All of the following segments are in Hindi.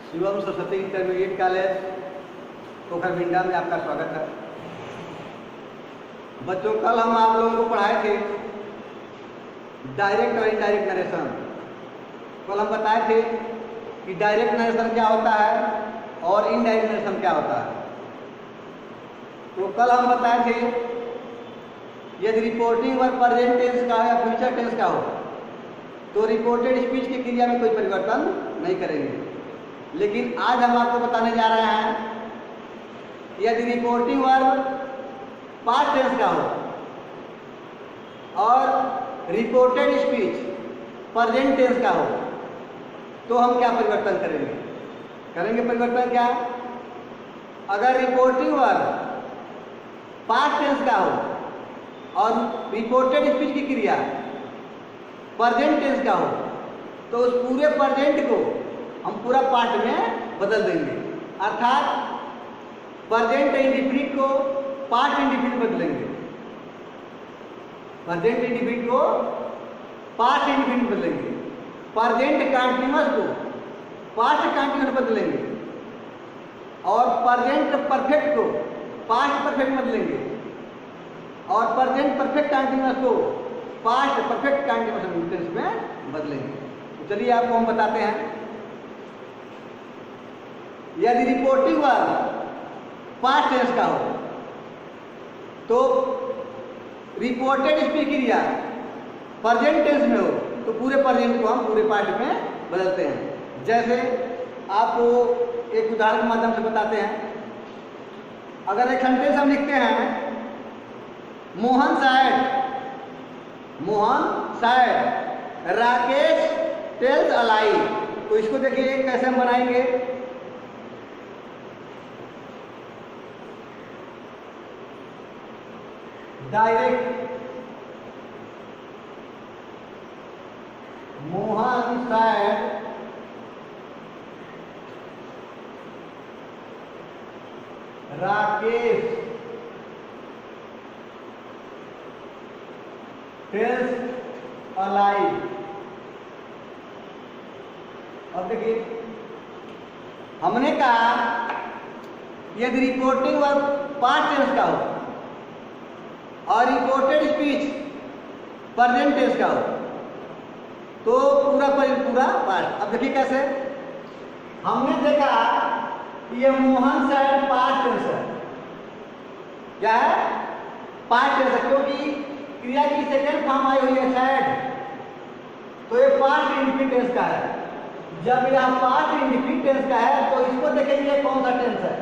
शिवम सरस्वती इंटरमीडिएट कॉलेज पोखरबिंडा में आपका स्वागत है। बच्चों, कल हम आप लोगों को पढ़ाए थे डायरेक्ट और इनडायरेक्ट नरेशन। कल हम बताए थे कि डायरेक्ट नरेशन क्या होता है और इनडायरेक्ट नरेशन क्या होता है। तो कल हम बताए थे यदि रिपोर्टिंग वर्ब प्रेजेंट टेंस का या फ्यूचर टेंस का हो तो रिपोर्टेड स्पीच की क्रिया में कोई परिवर्तन नहीं करेंगे। लेकिन आज हम आपको बताने जा रहे हैं यदि रिपोर्टिंग वर्ब पास्ट टेंस का हो और रिपोर्टेड स्पीच प्रेजेंट टेंस का हो तो हम क्या परिवर्तन करेंगे परिवर्तन क्या? अगर रिपोर्टिंग वर्ब पास्ट टेंस का हो और रिपोर्टेड स्पीच की क्रिया प्रेजेंट टेंस का हो तो उस पूरे प्रेजेंट को हम पूरा पास्ट में बदल देंगे। अर्थात प्रेजेंट इंडिफिनिट को पास्ट इंडिफिनिट बदलेंगे, प्रेजेंट इंडिफिनिट को पास्ट इंडिफिनिट बदलेंगे, प्रेजेंट कंटीन्यूअस को पास्ट कंटीन्यूअस बदलेंगे और प्रेजेंट परफेक्ट को पास्ट परफेक्ट बदलेंगे और प्रेजेंट परफेक्ट कंटीन्यूअस को पास्ट परफेक्ट कंटीन्यूअस टेंस में बदलेंगे। तो चलिए आपको हम बताते हैं। यदि रिपोर्टिंग वर्ब पास्ट टेंस का हो तो रिपोर्टेड स्पीच क्रिया प्रेजेंट टेंस में हो तो पूरे प्रेजेंट को हम पूरे पास्ट में बदलते हैं। जैसे आपको एक उदाहरण के माध्यम से बताते हैं। अगर एक सेंटेंस हम लिखते हैं मोहन शायद राकेश टेल्स अ लाई, तो इसको देखिए कैसे हम बनाएंगे। डायरेक्ट मोहन शायद राकेश टेल्स अ लाई। अब देखिए हमने कहा यदि रिपोर्टिंग वर्ब पास्ट टेंस का हो और रिपोर्टेड स्पीच प्रेजेंट टेंस का हो तो पूरा पास्ट। अब देखिए कैसे हमने देखा कि ये मोहन शायद पास्ट टेंस है। क्या है? पास्ट टेंस है क्योंकि क्रिया की सेकेंड फॉर्म आई हुई है शायद, तो ये पास्ट इंडिफिनिट टेंस का है। जब यह पास्ट इंडिफिनिट टेंस का है तो इसको देखेंगे कौन सा टेंस है,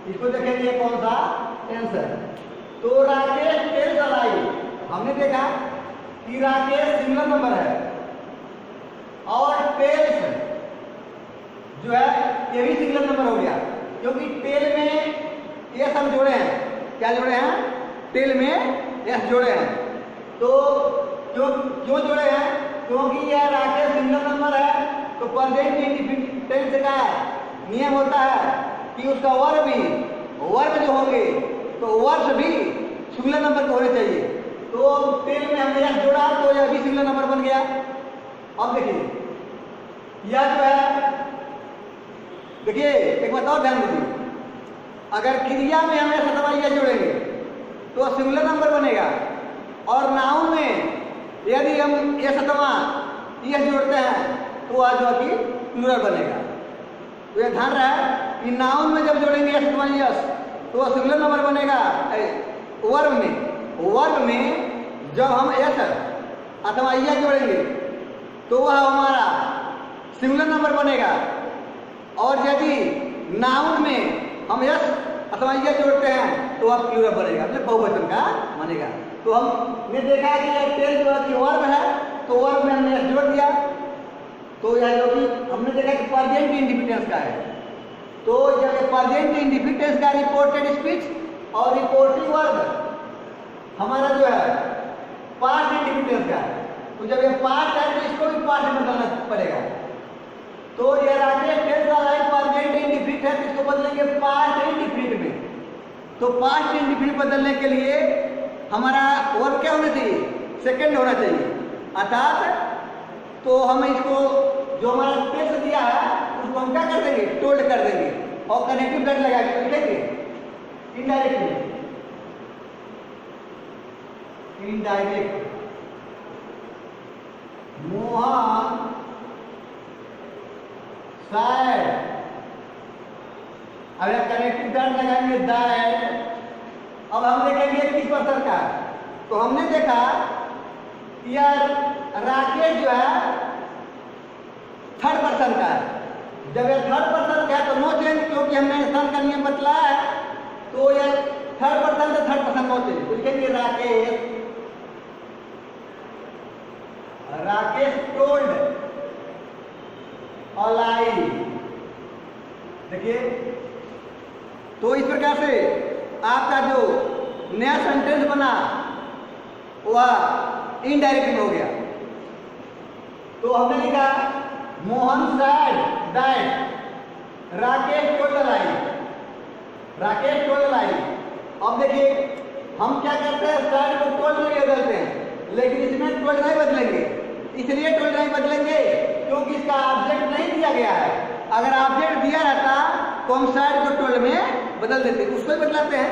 इसको देखेंगे कौन सा टेंस है। तो राकेश टेल्स अ लाई, हमने देखा कि राकेश सिंगल नंबर है और टेल्स जो है ये भी सिंगल नंबर हो गया क्योंकि टेल में एस हम जोड़े हैं। क्या जोड़े हैं? टेल में एस जोड़े हैं। तो क्यों जोड़े हैं? क्योंकि यह राकेश सिंगल नंबर है तो प्रेजेंट इंडिफिनिट टेंस का नियम होता है कि उसका वर्ब जो होंगे तो वर्ब्स भी सिंगुलर नंबर के होने चाहिए। तो टेल में हमने यह जोड़ा तो यह भी सिंगुलर नंबर बन गया। अब देखिए यह जो है, देखिए एक बात और ध्यान दीजिए, अगर क्रिया में हम ऐसा दवा यह जोड़ेंगे तो सिंगुलर नंबर बनेगा और नाउन में यदि हम ऐसा दवा यह जोड़ते हैं तो आज कि प्लूरल बनेगा। तो यह ध्यान रहा कि नाउन में जब जोड़ेंगे यस तो वह सिंगुलर नंबर बनेगा। वर्ब में जब हम एस अथवा यह जोड़ेंगे तो वह हमारा सिंगुलर नंबर बनेगा और यदि नाउन में हम यस अथवा यह जोड़ते हैं तो वह प्लूरल बनेगा, मतलब बहुवचन का बनेगा। तो हमने देखा कि यह टेल जो है वर्ब है तो वर्ब में हमने यस जोड़ दिया तो यह जो कि हमने देखा कि प्रेजेंट इंडिफिनिट का है। तो जब प्रेजेंट इंडिफिनिट का रिपोर्टेड स्पीच और रिपोर्टिंग वर्ब हमारा जो है पास्ट इंडिफिनिट का है, तो जब ये पास्ट है तो इसको भी पास्ट में बदलना पड़ेगा। तो ये Rakesh tells a lie present indefinite है तो इसको बदलेंगे पास्ट इंडिफिनिट में। तो पास्ट इंडिफिनिट बदलने के लिए हमारा वर्ब क्या होना चाहिए? सेकंड होना चाहिए। अर्थात तो हम इसको जो हमारा टेक्स्ट दिया है उसको हम क्या कर देंगे, टोल्ड कर देंगे और कनेक्टिव डॉट लगा के लिखेंगे इनडायरेक्ट मोहन सैड। अब कनेक्टिव डॉट लगाएंगे दैट। अब हम देखेंगे किस पर्सन का, तो हमने देखा यार राकेश जो है थर्ड पर्सन का है। जब ये थर्ड पर्सन का है तो नो चेंज, क्योंकि हमने स्थान का नियम बतलाया है, तो ये थर्ड पर्सन से थर्ड पर्सन नो चेंज। तो लिखेंगे राकेश टोल्ड अलाई। देखिए, तो इस प्रकार से आपका जो नया सेंटेंस बना वह इनडायरेक्ट में हो गया। तो हमने लिखा Mohan said that Rakesh told a lie, Rakesh told a lie. अब देखिए हम क्या करते हैं, सैड को टोल्ड में बदलते हैं, लेकिन इसमें टोल्ड नहीं बदलेंगे। इसलिए टोल्ड नहीं बदलेंगे क्योंकि इसका ऑब्जेक्ट नहीं दिया गया है। अगर ऑब्जेक्ट दिया रहता तो हम सैड को टोल्ड में बदल देते, उसको ही बदलाते हैं।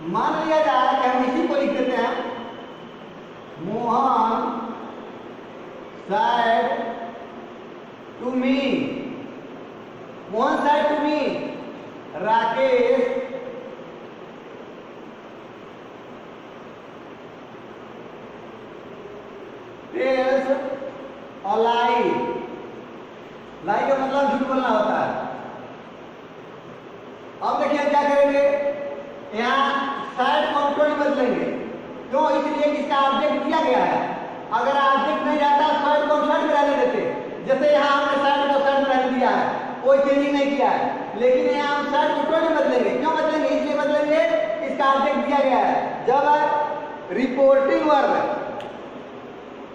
मान लिया जाए कि हम इसी को लिख देते हैं Mohan said to me, Mohan said to me Rakesh tells a lie. Lie का मतलब झूठ बोलना होता है। अब देखिए हम क्या करेंगे, यहाँ सैड को हम टोल्ड बदलेंगे। क्यों? इसलिए कि इसका ऑब्जेक्ट दिया गया है। अगर ऑब्जेक्ट नहीं जाता सैड को हम सैड में रहने देते, जैसे यहाँ हमने सैड को सैड में रहने दिया है, कोई चेंजिंग नहीं किया है। लेकिन यहाँ हम सैड को टोल्ड बदलेंगे। क्यों बदलेंगे? इसलिए बदलेंगे इसका ऑब्जेक्ट दिया गया है। जब रिपोर्टिंग वर्ब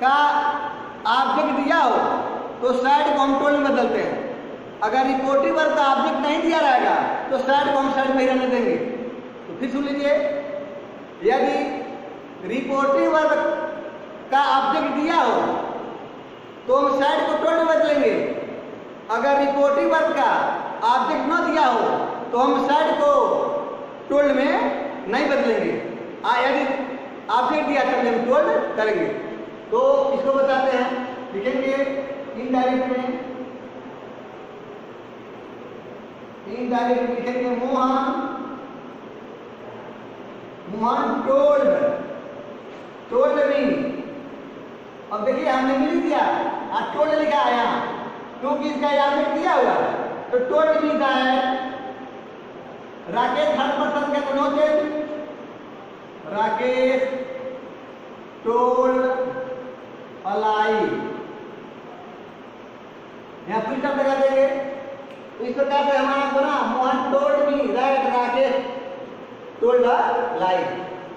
का ऑब्जेक्ट दिया हो तो सैड को हम टोल्ड में बदलते हैं। अगर रिपोर्टिंग वर्ब का ऑब्जेक्ट नहीं दिया रहेगा तो सैड को हम सैड में ही रहने देंगे। तो फिर सुन लीजिए, यदि रिपोर्टिंग वर्ब का ऑब्जेक्ट दिया हो तो हम सैड को टोल्ड में बदलेंगे। अगर रिपोर्टिंग वर्ब का ऑब्जेक्ट न दिया हो तो हम सैड को टोल्ड में नहीं बदलेंगे। यदि ऑब्जेक्ट दिया तब हम टोल्ड करेंगे। तो इसको बताते हैं, लिखेंगे इनडायरेक्ट में, इनडायरेक्ट लिखेंगे मोहन टोल्ड मी। अब देखिए हमने मिल दिया और टोल्ड लिखा है यहाँ, क्योंकि इसका ऑब्जेक्ट दिया हुआ है तो टोल्ड लिखा है। राकेश थर्ड पर्सन का no change, Rakesh told a lie. यहाँ फिर शब्द लगा देंगे। तो इस प्रकार से हमारा बना Mohan told me that Rakesh told a lie.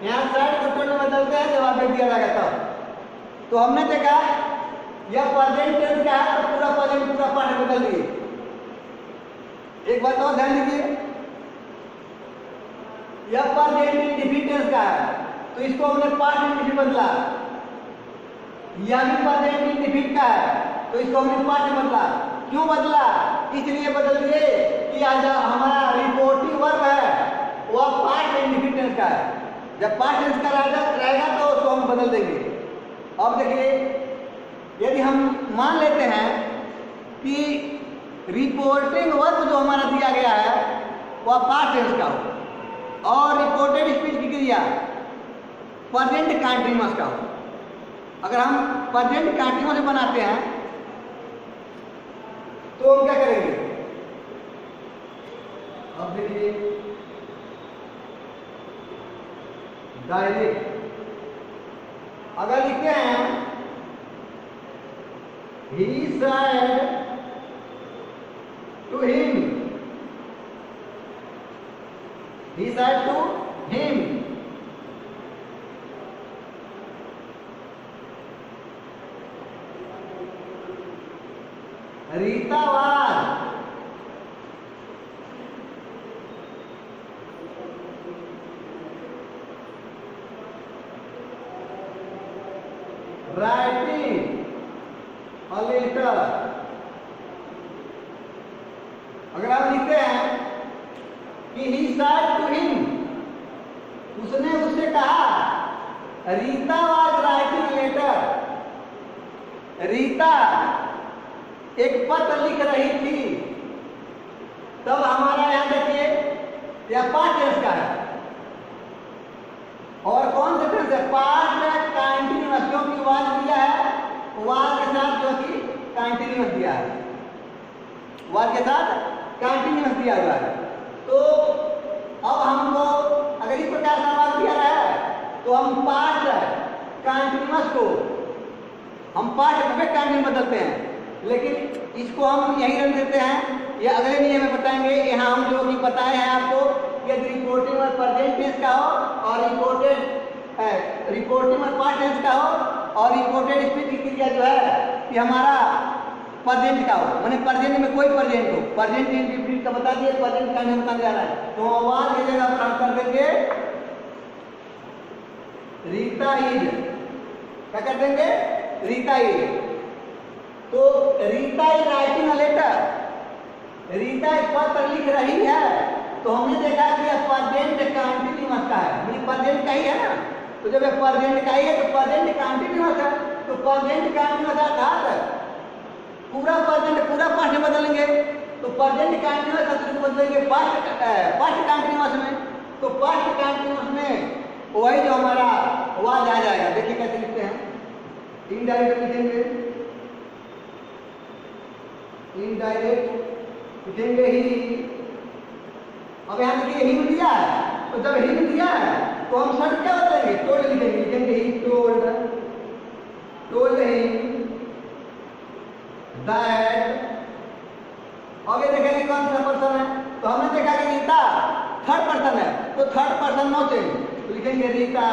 यहाँ सैड को टोल्ड में बदलते हैं जब ऑब्जेक्ट दिया जाएगा तब। तो हमने देखा यह प्रेजेंट टेंस का है तो पूरा प्रेजेंट पूरा पार्ट बदल दिए। एक बात और ध्यान दीजिए, यह प्रेजेंट इंडेफिनिट टेंस का है तो इसको हमने पास्ट इंडेफिनिट बदला। यह भी प्रेजेंट इंडेफिनिट का है तो इसको हमने पास्ट बदला। क्यों बदला? इसलिए बदल दिए कि आज हमारा रिपोर्टिंग वर्ब है वह पास्ट इंडेफिनिट टेंस का है। जब पास्ट टेंस का रहेगा तो उसको हम बदल देंगे। अब देखिए, यदि हम मान लेते हैं कि रिपोर्टिंग वर्ब जो हमारा दिया गया है वह पास्ट टेंस का हो और रिपोर्टेड स्पीच की क्रिया प्रेजेंट कंटीन्यूअस का हो। अगर हम प्रेजेंट कंटीन्यूअस बनाते हैं तो हम क्या करेंगे? अब देखिए डायरेक्ट अगर लिखते हैं he said to him, he said to him, Rita was writing a letter। अगर आप लिखते हैं कि he said to him, उसने उससे कहा, Rita was writing a letter, Rita एक पत्र लिख रही थी। तब हमारा यहाँ देखिए यह पास्ट टेंस का है और कौन सा टेंस है, पास्ट कंटिन्यूअस, क्योंकि वाज दिया है, वाज के साथ जो कि कंटिन्यूअस दिया है, वाज के साथ कंटिन्यूअस दिया हुआ है। तो अब हमको अगर इस प्रकार का वाज दिया रहा है तो हम पास्ट कंटिन्यूअस को हम पास्ट परफेक्ट कंटिन्यूअस बदलते हैं, लेकिन इसको हम यही रख देते हैं। ये अगले नियम में बताएंगे। यहाँ हम जो कि बताए हैं आपको, यदि रिपोर्टिंग और प्रेजेंट टेंस का हो और रिपोर्टिंग और पास्ट टेंस का हो और रिपोर्टेड स्पीच की क्रिया जो है कि हमारा प्रेजेंट का हो, माने प्रेजेंट में कोई प्रेजेंट हो, प्रेजेंट इंडिफिनिट का बता दिए, प्रेजेंट का नहीं बताने जा रहा है, तो वाज की जगह पर हम कर देंगे रीता इज, क्या कर देंगे, रीता इज। तो Rita is writing a letter, Rita एक पत्र लिख रही है, तो हमने देखा कि प्रेजेंट कंटिन्यूअस का है, मतलब प्रेजेंट का ही है ना, तो जब प्रेजेंट का ही है तो प्रेजेंट कंटिन्यूअस है, तो प्रेजेंट कंटिन्यूअस अर्थात पूरा प्रेजेंट पूरा पास्ट में बदलेंगे, तो प्रेजेंट कंटिन्यूअस को बदलेंगे पास्ट कंटिन्यूअस में, तो पास्ट कंटिन्यूअस में वही जो हमारा वाज आ जाएगा। देखिए कैसे लिखते हैं, इनडायरेक्ट लिखेंगे, इनडायरेक्ट लिखेंगे ही। अब यहाँ देखिए ही दिया है, तो जब ही दिया है तो हम शर्ट क्या बदलेंगे, टोल्ड लिखेंगे, लिखेंगे he told, told he that. अब ये देखेंगे कौन सा पर्सन है, तो हमने देखा कि रीता थर्ड पर्सन है, तो थर्ड पर्सन नो चेंज, तो लिखेंगे रीता।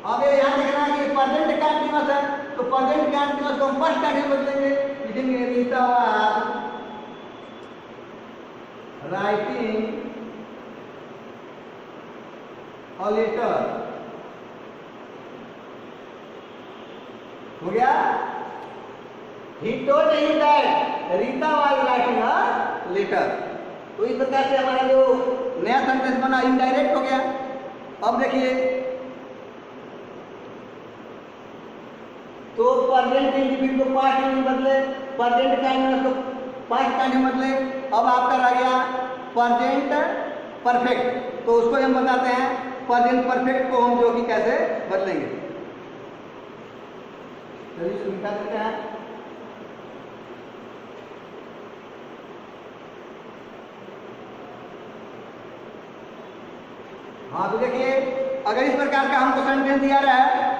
अब ये यहाँ देखना है कि प्रेजेंट कंटिन्यूअस है, तो प्रेजेंट कंटिन्यूअस को हम फर्स्ट कंटिन्यूअस बदलेंगे, लिखेंगे रीता राइटिंग अ लेटर। हो गया, he told him that Rita was writing a letter। तो इस प्रकार से हमारा जो नया सेंटेंस बना इनडायरेक्ट हो गया। अब देखिए, तो प्रेजेंट इंडिफिनिट को पास्ट में बदले, प्रेजेंट कंटिन्यूअस को पास्ट कंटिन्यूअस बदले। अब आपका रह गया प्रेजेंट परफेक्ट, तो उसको हम बताते हैं प्रेजेंट परफेक्ट को हम जो कि कैसे बदलेंगे। चलिए शुरू कर देते हैं। हाँ, तो देखिए अगर इस प्रकार का हमको सेंटेंस दिया रहा है,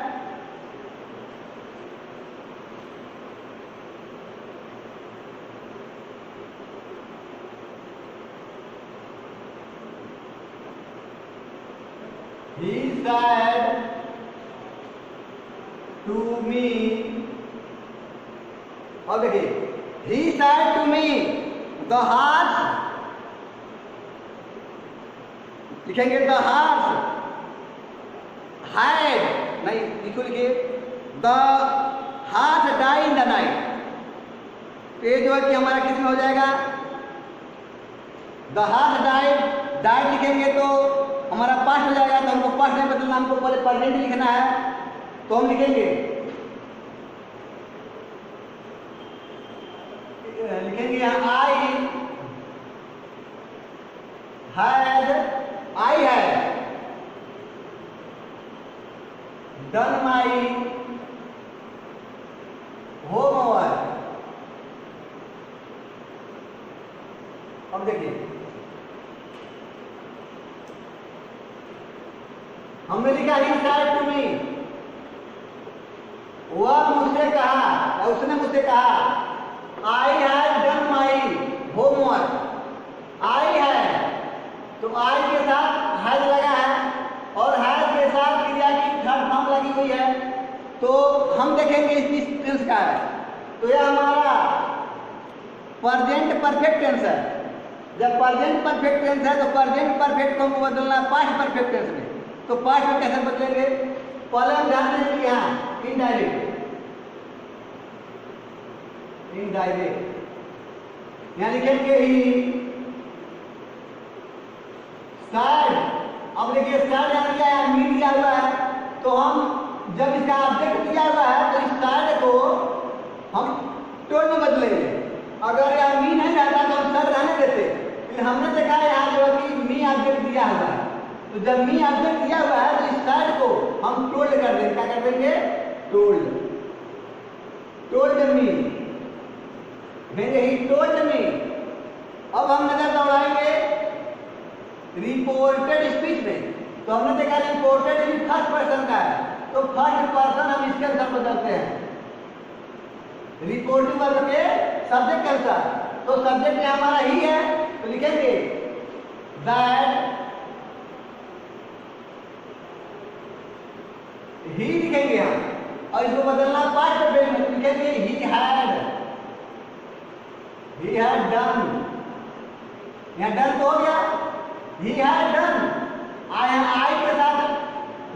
he said to me, अब देखिए he said to me the horse, लिखेंगे the horse had, नहीं इसको लिखिए the horse died in the night। तो ये जो है कि हमारा किस में हो जाएगा, the horse died, died लिखेंगे तो हमारा पास्ट हो जाएगा, तो हमको पास्ट नहीं बदलना, हमको पहले प्रेजेंट लिखना है, तो हम लिखेंगे यहाँ I had done my homework। अब देखिए हमने लिखा ही said to me, वह मुझसे कहा या उसने मुझसे कहा, I had done my homework। I had, तो I के साथ has लगा है और has के साथ क्रिया की थर्ड फॉर्म लगी हुई है, तो हम देखेंगे इस टेंस का है, तो यह हमारा प्रेजेंट परफेक्ट टेंस है। जब प्रेजेंट परफेक्ट टेंस है तो प्रेजेंट परफेक्ट को हमको बदलना है पास्ट परफेक्ट टेंस में, तो पास्ट में कैसे बदलेंगे, पहले हम ध्यान देंगे कि यहाँ इनडायरेक्ट, इनडायरेक्ट यहाँ लिखेंगे ही सैड। अब देखिए सैड यहाँ दिया है, मीन दिया हुआ है, तो हम जब इसका ऑब्जेक्ट दिया हुआ है तो इस सैड को हम टोल में बदलेंगे। अगर यहाँ मी नहीं रहता तो हम सैड रहने देते, लेकिन हमने देखा है यहाँ जो कि मी ऑब्जेक्ट दिया हुआ है, तो जब मी ऑब्जेक्ट दिया हुआ है तो इस सैड को हम टोल्ड कर देंगे। क्या कर देंगे? Told, told me, he told me. अब हम नजर दौड़ाएंगे रिपोर्टेड स्पीच में, तो हमने देखा रिपोर्टेड फर्स्ट पर्सन का है, तो फर्स्ट पर्सन हम इसके अनुसार बदलते हैं। रिपोर्टिंग वर्ब के सब्जेक्ट के अनुसार, तो सब्जेक्ट में हमारा ही है, तो लिखेंगे दैट, ही लिखेंगे हम, और इसको बदलना पास्ट में, लिखेंगे ही हैड डन। यहाँ डन तो हो गया, ही हैड डन। आई के साथ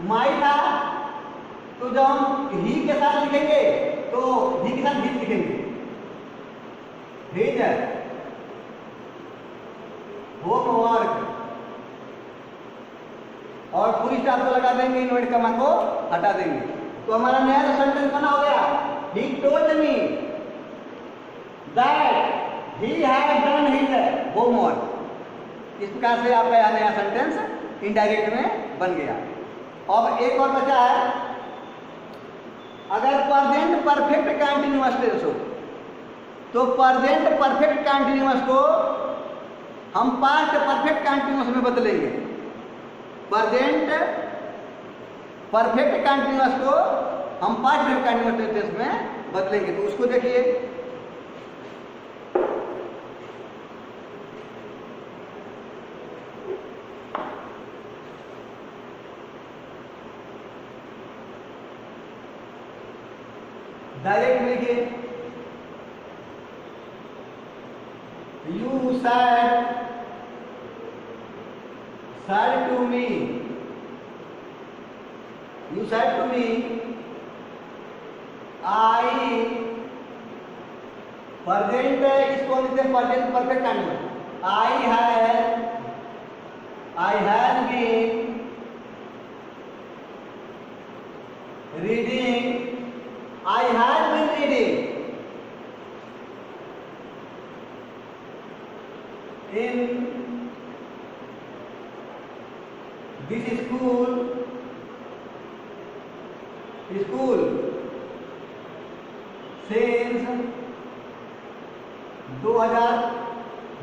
माई था, तो जब हम ही के साथ लिखेंगे तो ही के साथ हिज लिखेंगे, हिज होमवर्क, और फुल स्टॉप को लगा देंगे, इन्वर्ट कमा को हटा देंगे, तो हमारा नया सेंटेंस बना हो गया। He told me that he had done his homework. इस प्रकार से आपका नया सेंटेंस इनडायरेक्ट में बन गया। अब एक और बचा है, अगर प्रेजेंट परफेक्ट कंटीन्यूअस टेंस हो तो प्रेजेंट परफेक्ट कंटीन्यूअस को हम पास्ट परफेक्ट कंटीन्यूअस में बदलेंगे। प्रेजेंट परफेक्ट कंटीन्यूअस को हम पास्ट परफेक्ट कंटीन्यूअस टेंस में बदलेंगे, तो उसको देखिए। डायरेक्ट लिखिए, you said to me, you said to me, I present, इसको लिखते हैं present perfect continuous. I had been reading, I had been reading in this school since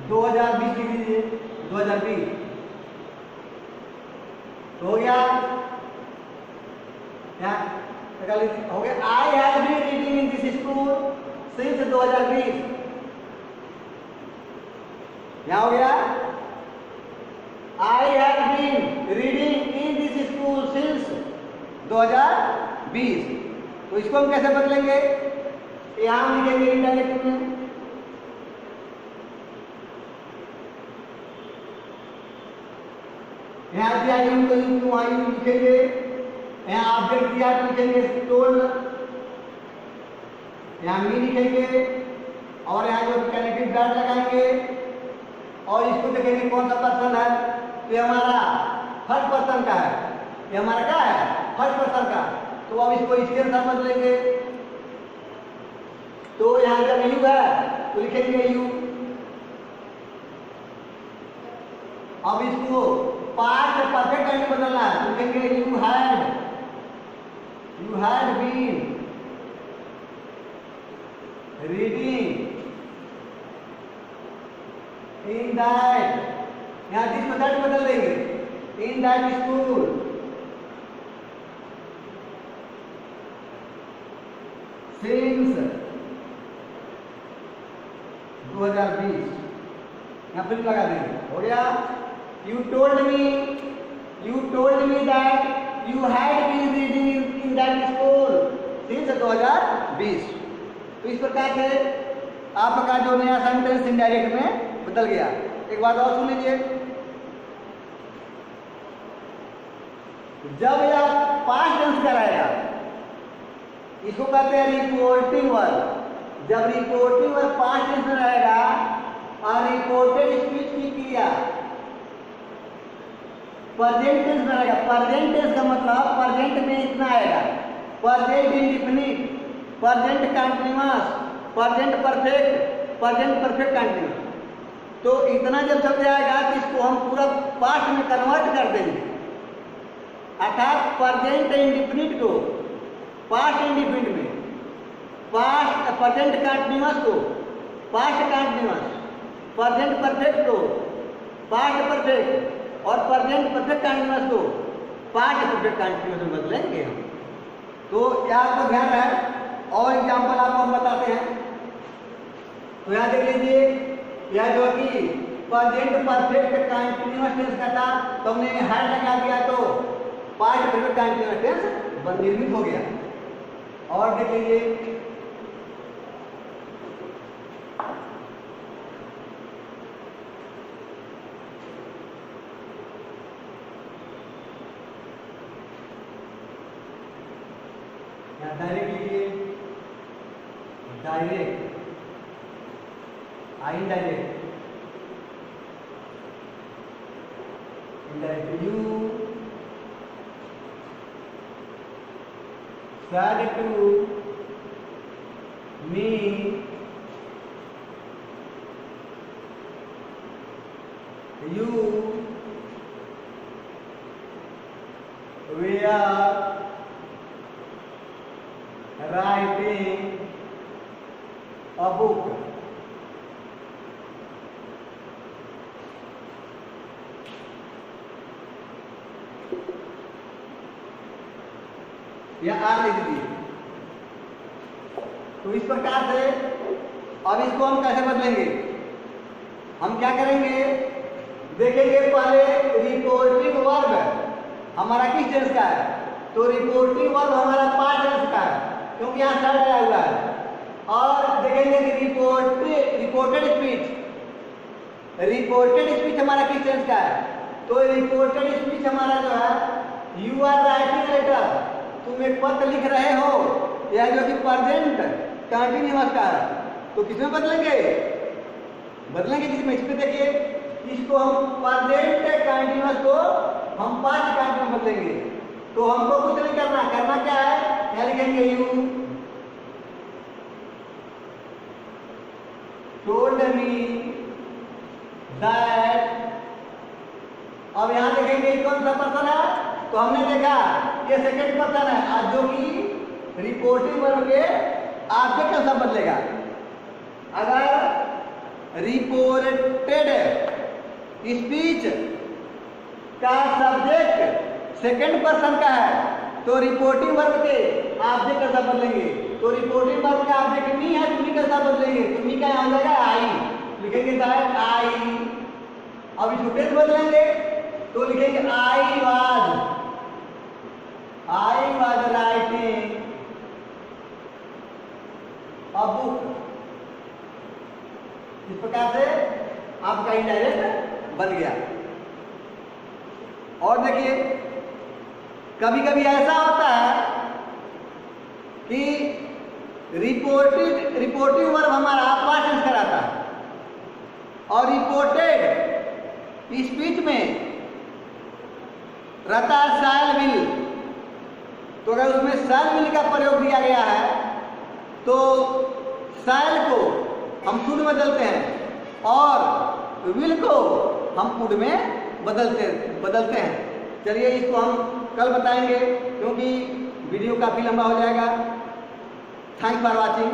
2020 लिख लीजिए, 2020 हो गया। यहाँ हो गया, I have been reading in this school since 2020। यहाँ हो गया, I have been reading in this school since 2020। तो इसको हम कैसे बदलेंगे? यहाँ हम लिखेंगे इनडायरेक्ट में, यहाँ दिया यू तो यू, वहाँ यू लिखेंगे, यहाँ ऑब्जेक्ट दिया तो लिखेंगे टोल्ड, यहाँ मी लिखेंगे, और यहाँ जो कनेक्टिव डॉट लगाएंगे, और इसको देखेंगे कौन सा पर्सन है, तो ये हमारा फर्स्ट पर्सन का है, ये हमारा क्या है? फर्स्ट पर्सन का। तो अब इसको इसके अनुसार बदलेंगे, तो यहाँ जब यू है तो लिखेंगे यू। अब इसको पास्ट परफेक्ट में बदलना है, तो लिखेंगे you had been reading in that, यहाँ जिस को दैट बदल देंगे, इन दैट स्कूल सिंस 2020, यहाँ फिर लगा देंगे, हो गया। You told me that you had been reading in that school since 2020। तो इस प्रकार से आपका जो नया सेंटेंस इनडायरेक्ट में बदल गया। एक बात और सुन लीजिए, जब यह पास्ट टेंस का रहेगा, इसको कहते हैं रिपोर्टिंग वर्ब। जब रिपोर्टिंग वर्ब पास्ट टेंस में रहेगा और रिपोर्टेड स्पीच की क्रिया प्रेजेंट टेंस में रहेगा। प्रेजेंट टेंस का मतलब प्रेजेंट में इतना आएगा, present indefinite, present continuous, present perfect, present perfect continuous. तो इतना जब शब्द आएगा तो इसको हम पूरा पास्ट में कन्वर्ट कर देंगे, अर्थात प्रेजेंट इंडेफिनिट को पास्ट इंडेफिनिट में, पास्ट प्रेजेंट कंटीन्यूअस को पास्ट कंटीन्यूअस, प्रेजेंट परफेक्ट को पास्ट परफेक्ट और प्रेजेंट परफेक्ट कंटीन्यूअस को पास्ट परफेक्ट कंटीन्यूअस में बदलेंगे हम। तो यह आपको ध्यान है। और एग्जाम्पल आपको हम बताते हैं। तो यहाँ देख लीजिए, यह जो कि प्रेजेंट परफेक्ट कंटीन्यूअस टेंस का था, तो हमने हर लगा दिया तो पास्ट परफेक्ट कंटीन्यूअस टेंस निर्मित हो गया। और देख लीजिए, डायरेक्ट लीजिए, direct, indirect, indirect. You said to me you were writing a book. या आर लिख दीजिए। तो इस प्रकार से अब इसको हम कैसे बदलेंगे? हम क्या करेंगे, देखेंगे पहले रिपोर्टिंग वर्ब हमारा किस टेंस का है। तो रिपोर्टिंग वर्ब हमारा पास्ट टेंस का है, क्योंकि यहाँ स्टार्ट आया हुआ है। और देखेंगे कि रिपोर्टेड स्पीच हमारा किस टेंस का है। तो रिपोर्टेड स्पीच हमारा जो है, यू आर राइटिंग लेटर, तुम एक पत्र लिख रहे हो, यह जो कि प्रेजेंट कंटीन्यूअस का है। तो किसमें बदलेंगे? बदलेंगे किसमें? इस पे देखिए, इसको हम प्रेजेंट कंटीन्यूअस को हम पास्ट कंटीन्यूअस बदलेंगे। तो हमको कुछ नहीं करना, करना क्या है, क्या लिखेंगे, यू टोल्ड मी दैट। अब यहाँ देखेंगे कौन सा पर्सन है। तो हमने देखा ये सेकंड पर्सन है, जो कि रिपोर्टिंग वर्ब के ऑब्जेक्ट का सब बदलेगा। अगर रिपोर्टेड स्पीच का सब्जेक्ट सेकंड पर्सन का है, तो रिपोर्टिंग वर्ब के ऑब्जेक्ट का सब बदलेंगे। तो रिपोर्टिंग वर्ब का ऑब्जेक्ट मी है, तो मी का सब बदलेंगे। तो मी का यहाँ हो जाएगा आई, लिखेंगे दैट आई। अब इसको टेंस बदलेंगे, तो लिखेंगे I was writing a book. इस प्रकार से आपका इनडायरेक्ट बन गया। और देखिए, कभी कभी ऐसा होता है कि रिपोर्टिंग वर्ब हमारा पास्ट टेंस कराता है और रिपोर्टेड स्पीच में रहता है शैल विल। तो अगर उसमें शैल विल का प्रयोग किया गया है, तो शैल को हम शुड में बदलते हैं और विल को हम वुड में बदलते हैं। चलिए, इसको हम कल बताएंगे, क्योंकि वीडियो काफ़ी लंबा हो जाएगा। Thanks for watching.